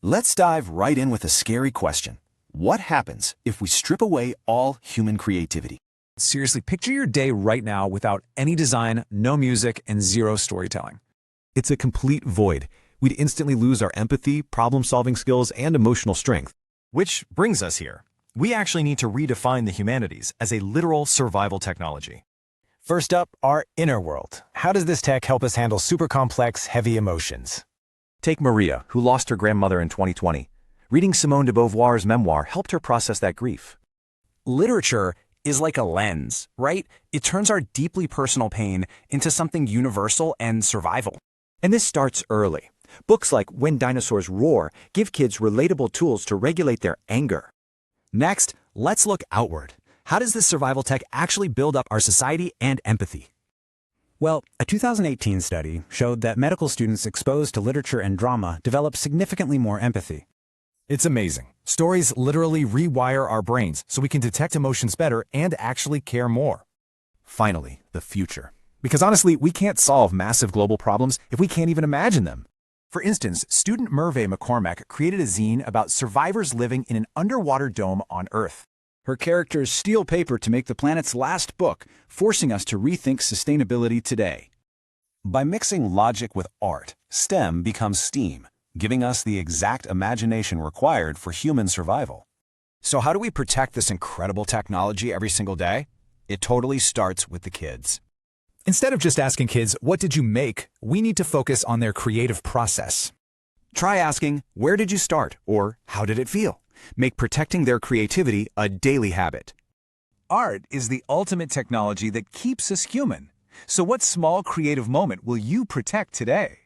Let's dive right in with a scary question. What happens if we strip away all human creativity? Seriously, picture your day right now without any design, no music, and zero storytelling. It's a complete void. We'd instantly lose our empathy, problem-solving skills, and emotional strength. Which brings us here. We actually need to redefine the humanities as a literal survival technology. First up, our inner world. How does this tech help us handle super complex, heavy emotions? Take Maria, who lost her grandmother in 2020. Reading Simone de Beauvoir's memoir helped her process that grief. Literature is like a lens, right? It turns our deeply personal pain into something universal and survival. And this starts early. Books like When Dinosaurs Roar give kids relatable tools to regulate their anger. Next, let's look outward. How does this survival tech actually build up our society and empathy? Well, a 2018 study showed that medical students exposed to literature and drama develop significantly more empathy. It's amazing. Stories literally rewire our brains so we can detect emotions better and actually care more. Finally, the future. Because honestly, we can't solve massive global problems if we can't even imagine them. For instance, student Merve McCormack created a zine about survivors living in an underwater dome on Earth. Her characters steal paper to make the planet's last book, forcing us to rethink sustainability today. By mixing logic with art, STEM becomes STEAM, giving us the exact imagination required for human survival. So how do we protect this incredible technology every single day? It totally starts with the kids. Instead of just asking kids, what did you make, we need to focus on their creative process. Try asking, where did you start? Or how did it feel? Make protecting their creativity a daily habit. Art is the ultimate technology that keeps us human. So what small creative moment will you protect today?